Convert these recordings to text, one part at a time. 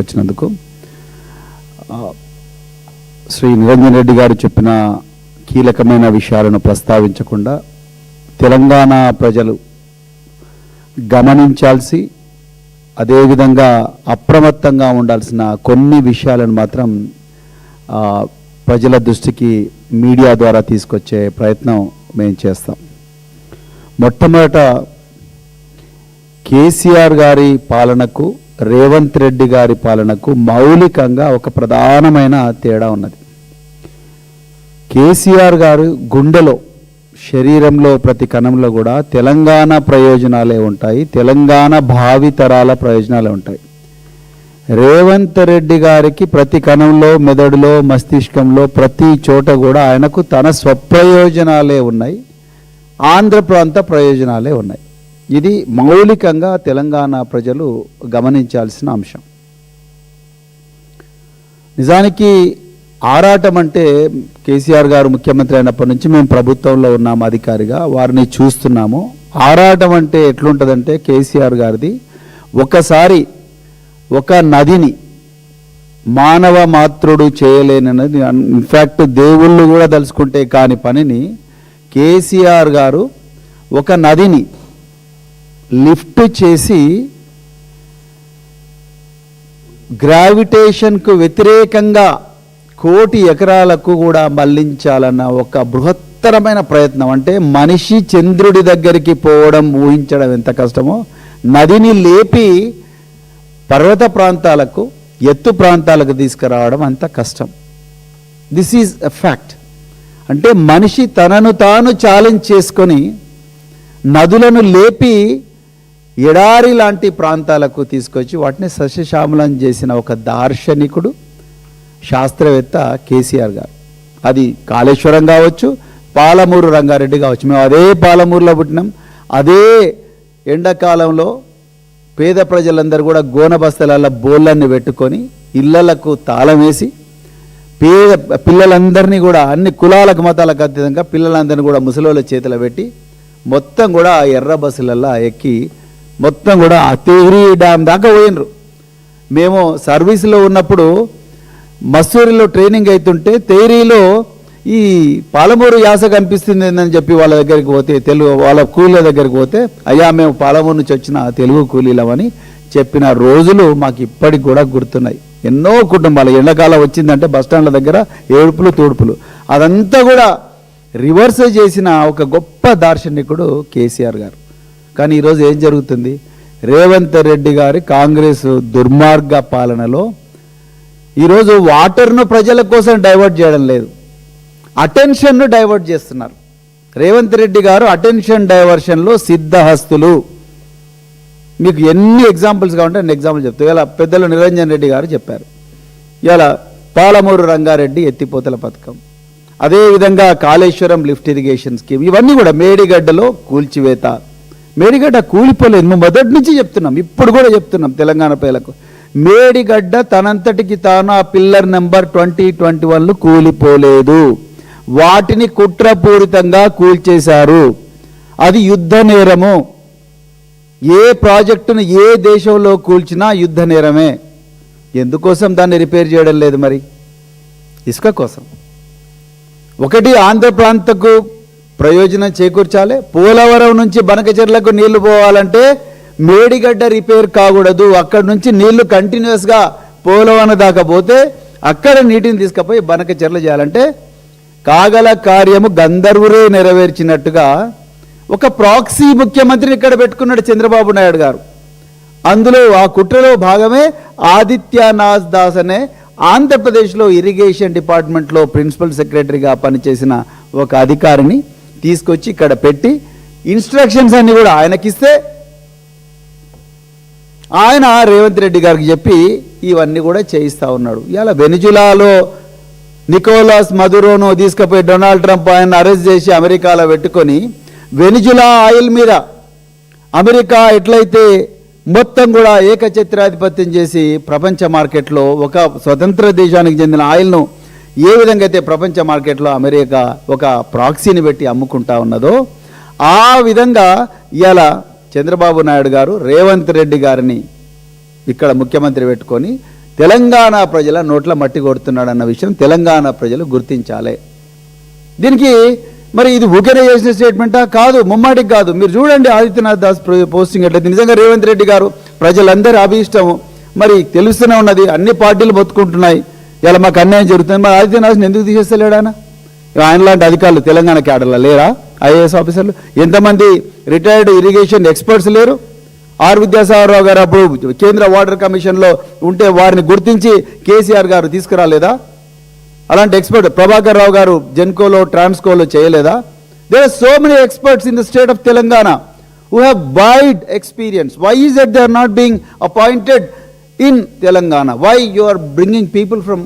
వచ్చినందుకు. శ్రీ నిరంజన్ రెడ్డి గారు చెప్పిన కీలకమైన విషయాలను ప్రస్తావించకుండా తెలంగాణ ప్రజలు గమనించాల్సి అదేవిధంగా అప్రమత్తంగా ఉండాల్సిన కొన్ని విషయాలను మాత్రం ప్రజల దృష్టికి మీడియా ద్వారా తీసుకొచ్చే ప్రయత్నం మేము చేస్తాం. మొట్టమొదట కేసీఆర్ గారి పాలనకు రేవంత్ రెడ్డి గారి పాలనకు మౌలికంగా ఒక ప్రధానమైన తేడా ఉన్నది. కేసీఆర్ గారు గుండెలో శరీరంలో ప్రతి కణంలో కూడా తెలంగాణ ప్రయోజనాలే ఉంటాయి, తెలంగాణ భావితరాల ప్రయోజనాలే ఉంటాయి. రేవంత్ రెడ్డి గారికి ప్రతి కణంలో మెదడులో మస్తిష్కంలో ప్రతి చోట కూడా ఆయనకు తన స్వప్రయోజనాలే ఉన్నాయి, ఆంధ్ర ప్రాంత ప్రయోజనాలే ఉన్నాయి. ఇది మౌలికంగా తెలంగాణ ప్రజలు గమనించాల్సిన అంశం. నిజానికి ఆరాటం అంటే కేసీఆర్ గారు ముఖ్యమంత్రి అయినప్పటి నుంచి మేము ప్రభుత్వంలో ఉన్నాము, అధికారిగా వారిని చూస్తున్నాము. ఆరాటం అంటే ఎట్లుంటుందంటే కేసీఆర్ గారిది ఒకసారి ఒక నదిని మానవ మాత్రుడు చేయలేనది, ఇన్ఫ్యాక్ట్ దేవుళ్ళు కూడా తలుచుకుంటే కాని పనిని కేసీఆర్ గారు ఒక నదిని లిఫ్ట్ చేసి గ్రావిటేషన్కు వ్యతిరేకంగా 1,00,00,000 ఎకరాలకు కూడా మళ్లించాలన్న ఒక బృహత్తరమైన ప్రయత్నం. అంటే మనిషి చంద్రుడి దగ్గరికి పోవడం ఊహించడం ఎంత కష్టమో, నదిని లేపి పర్వత ప్రాంతాలకు ఎత్తు ప్రాంతాలకు తీసుకురావడం అంత కష్టం. This is a fact. అంటే మనిషి తనను తాను ఛాలెంజ్ చేసుకొని నదులను లేపి ఎడారి లాంటి ప్రాంతాలకు తీసుకొచ్చి వాటిని సస్యశ్యామలం చేసిన ఒక దార్శనికుడు శాస్త్రవేత్త కేసీఆర్ గారు. అది కాళేశ్వరం కావచ్చు, పాలమూరు రంగారెడ్డి కావచ్చు. మేము అదే పాలమూరులో పుట్టినాం. అదే ఎండాకాలంలో పేద ప్రజలందరూ కూడా గోన బస్తలలో బోళ్ళన్ని పెట్టుకొని ఇళ్లకు తాళం వేసి పేద పిల్లలందరినీ కూడా అన్ని కులాలకు మతాలకు అతీతంగా పిల్లలందరినీ కూడా ముసలోళ్ళ చేతిలో పెట్టి మొత్తం కూడా ఆ ఎర్ర బస్సులలో ఎక్కి మొత్తం కూడా ఆ తేరీ డ్యామ్ దాకా పోయినరు. మేము సర్వీసులో ఉన్నప్పుడు మస్సూరిలో ట్రైనింగ్ అవుతుంటే తేరీలో ఈ పాలమూరు యాస కనిపిస్తుంది అని చెప్పి వాళ్ళ దగ్గరికి పోతే, తెలుగు వాళ్ళ కూలీల దగ్గరికి పోతే, అయ్యా మేము పాలమూరు నుంచి వచ్చిన తెలుగు కూలీలమని చెప్పిన రోజులు మాకు ఇప్పటికి కూడా గుర్తున్నాయి. ఎన్నో కుటుంబాలు ఎండాకాలం వచ్చిందంటే బస్టాండ్ల దగ్గర ఏడుపులు తూడుపులు, అదంతా కూడా రివర్స్ చేసిన ఒక గొప్ప దార్శనికుడు కేసీఆర్ గారు. కానీ ఈరోజు ఏం జరుగుతుంది? రేవంత్ రెడ్డి గారి కాంగ్రెస్ దుర్మార్గ పాలనలో ఈరోజు వాటర్ను ప్రజల కోసం డైవర్ట్ చేయడం లేదు, అటెన్షన్ను డైవర్ట్ చేస్తున్నారు. రేవంత్ రెడ్డి గారు అటెన్షన్ డైవర్షన్లో సిద్ధహస్తులు. మీకు ఎన్ని ఎగ్జాంపుల్స్ కావాలంటే అన్ని ఎగ్జాంపుల్ చెప్తాను. ఇలా పెద్దలు నిరంజన్ రెడ్డి గారు చెప్పారు. ఇలా పాలమూరు రంగారెడ్డి ఎత్తిపోతల పథకం, అదేవిధంగా కాళేశ్వరం లిఫ్ట్ ఇరిగేషన్ స్కీమ్, ఇవన్నీ కూడా మేడిగడ్డలో కూల్చివేత. మేడిగడ్డ కూలిపోలేదు, మేము మొదటి నుంచి చెప్తున్నాం, ఇప్పుడు కూడా చెప్తున్నాం తెలంగాణ ప్రజలకు. మేడిగడ్డ తనంతటికి తాను ఆ పిల్లర్ నెంబర్ 2021 కూలిపోలేదు, వాటిని కుట్రపూరితంగా కూల్చేశారు. అది యుద్ధ నేరము. ఏ ప్రాజెక్టును ఏ దేశంలో కూల్చినా యుద్ధ నేరమే. ఎందుకోసం దాన్ని రిపేర్ చేయడం లేదు? మరి ఇసుక కోసం. ఒకటి ఆంధ్ర ప్రాంతకు ప్రయోజనం చేకూర్చాలి. పోలవరం నుంచి బనకచెర్లకు నీళ్లు పోవాలంటే మేడిగడ్డ రిపేర్ కాకూడదు. అక్కడి నుంచి నీళ్లు కంటిన్యూస్గా పోలవరం దాకా పోతే అక్కడ నీటిని తీసుకుపోయి బనకచెర్ల చేయాలంటే కాగల కార్యము గంధర్వురే నెరవేర్చినట్టుగా ఒక ప్రాక్సీ ముఖ్యమంత్రిని ఇక్కడ పెట్టుకున్నాడు చంద్రబాబు నాయుడు గారు. అందులో ఆ కుట్రలో భాగమే ఆదిత్యనాథ్ దాస్ అనే ఆంధ్రప్రదేశ్లో ఇరిగేషన్ డిపార్ట్మెంట్లో ప్రిన్సిపల్ సెక్రటరీగా పనిచేసిన ఒక అధికారిని తీసుకొచ్చి ఇక్కడ పెట్టి ఇన్స్ట్రక్షన్స్ అన్ని కూడా ఆయనకిస్తే ఆయన రేవంత్ రెడ్డి గారికి చెప్పి ఇవన్నీ కూడా చేయిస్తూ ఉన్నాడు. ఇవాళ వెనిజులాలో నికోలాస్ మదురోను తీసుకుపోయి డొనాల్డ్ ట్రంప్ ఆయన అరెస్ట్ చేసి అమెరికాలో పెట్టుకొని వెనిజులా ఆయిల్ మీద అమెరికా ఎట్లయితే మొత్తం కూడా ఏకఛత్రాధిపత్యం చేసి ప్రపంచ మార్కెట్లో ఒక స్వతంత్ర దేశానికి చెందిన ఆయిల్ను ఏ విధంగా అయితే ప్రపంచ మార్కెట్లో అమెరికా ఒక ప్రాక్సీని పెట్టి అమ్ముకుంటా ఉన్నదో ఆ విధంగా ఇవాళ చంద్రబాబు నాయుడు గారు రేవంత్ రెడ్డి గారిని ఇక్కడ ముఖ్యమంత్రి పెట్టుకొని తెలంగాణ ప్రజల నోట్ల మట్టి కొడుతున్నాడు అన్న విషయం తెలంగాణ ప్రజలు గుర్తించాలి. దీనికి మరి ఇది ఊకనే చేసిన స్టేట్మెంటా? కాదు, ముమ్మాటికి కాదు. మీరు చూడండి ఆదిత్యనాథ్ దాస్ పోస్టింగ్ ఎట్లయితే నిజంగా రేవంత్ రెడ్డి గారు ప్రజలందరి అభీష్టము మరి తెలుస్తూనే ఉన్నది, అన్ని పార్టీలు బతుకుంటున్నాయి, ఇలా మాకు అన్యాయం జరుగుతుంది. మరి ఆదిత్యనాథ్ని ఎందుకు తీసేస్తలేడు ఆయన లాంటి అధికారులు తెలంగాణ క్యాడర్లో లేరా? ఐఏఎస్ ఆఫీసర్లు ఎంతమంది రిటైర్డ్ ఇరిగేషన్ ఎక్స్పర్ట్స్ లేరు? ఆర్ విద్యాసాగరరావు గారు అప్పుడు కేంద్ర వాటర్ కమిషన్లో ఉంటే వారిని గుర్తించి కేసీఆర్ గారు తీసుకురాలేదా? అలాంటి ఎక్స్పర్ట్ ప్రభాకర్ రావు గారు జెన్కోలో ట్రాన్స్కోలో చేయలేదా? There are so many experts in the state of Telangana who have wide experience. Why is it they are not being appointed in Telangana? Why you are bringing people from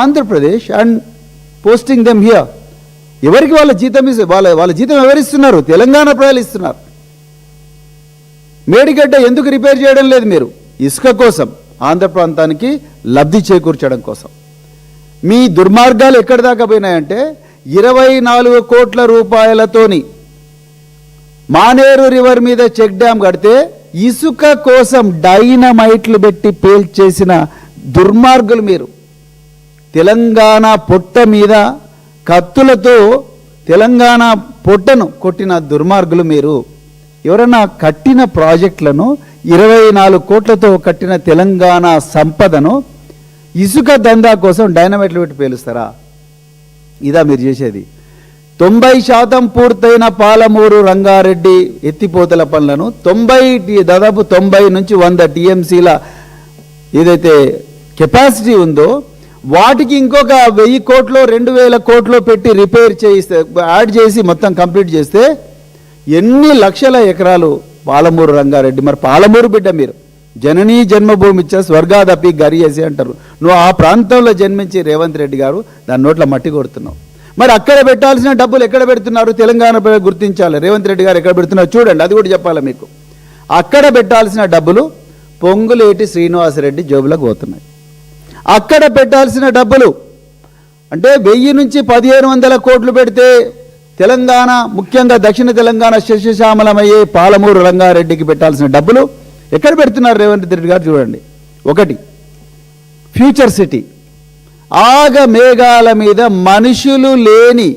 Andhra Pradesh and posting them here? ఎవరికి వాళ్ళ జీతం వాళ్ళ జీతం ఎవరిస్తున్నారు? తెలంగాణ ప్రజలు ఇస్తున్నారు. మేడిగడ్డ ఎందుకు repair చేయడం లేదు మీరు? ఇసుక కోసం, ఆంధ్ర ప్రాంతానికి లబ్ధి చేకూర్చడం కోసం. మీ దుర్మార్గాలు ఎక్కడి దాకా పోయినాయంటే 24 కోట్ల రూపాయలతోని మానేరు రివర్ మీద చెక్ డ్యామ్ కడితే ఇసుక కోసం డైనమైట్లు పెట్టి పేల్చేసిన దుర్మార్గులు మీరు. తెలంగాణ పొట్ట మీద కత్తులతో తెలంగాణ పొట్టను కొట్టిన దుర్మార్గులు మీరు. ఎవరన్నా కట్టిన ప్రాజెక్టులను 24 కోట్లతో కట్టిన తెలంగాణ సంపదను ఇసుక దందా కోసం డైనమైట్లు పెట్టి పేలుస్తారా? ఇదా మీరు చేసేది? 90% పూర్తయిన పాలమూరు రంగారెడ్డి ఎత్తిపోతల పనులను దాదాపు 90 నుంచి 100 టీఎంసీల ఏదైతే కెపాసిటీ ఉందో వాటికి ఇంకొక 1000 కోట్లు 2000 కోట్లు పెట్టి రిపేర్ చేయిస్తే యాడ్ చేసి మొత్తం కంప్లీట్ చేస్తే ఎన్ని లక్షల ఎకరాలు పాలమూరు రంగారెడ్డి. మరి పాలమూరు బిడ్డ మీరు, జననీ జన్మభూమి ఇచ్చా స్వర్గాదపి గరియేసి అంటారు. నువ్వు ఆ ప్రాంతంలో జన్మించి రేవంత్ రెడ్డి గారు దాని నోట్ల మట్టి కొడుతున్నావు. మరి అక్కడ పెట్టాల్సిన డబ్బులు ఎక్కడ పెడుతున్నారు? తెలంగాణ గుర్తించాలి. రేవంత్ రెడ్డి గారు ఎక్కడ పెడుతున్నారు చూడండి, అది కూడా చెప్పాలి మీకు. అక్కడ పెట్టాల్సిన డబ్బులు పొంగులేటి శ్రీనివాసరెడ్డి జోబులకు పోతున్నాయి. అక్కడ పెట్టాల్సిన డబ్బులు అంటే 1000 నుంచి 1500 కోట్లు పెడితే తెలంగాణ, ముఖ్యంగా దక్షిణ తెలంగాణ శస్యశ్యామలమయ్యే పాలమూరు రంగారెడ్డికి పెట్టాల్సిన డబ్బులు ఎక్కడ పెడుతున్నారు రేవంత్ రెడ్డి గారు చూడండి. ఒకటి, ఫ్యూచర్ సిటీ ఆగ మేఘాల మీద మనుషులు లేని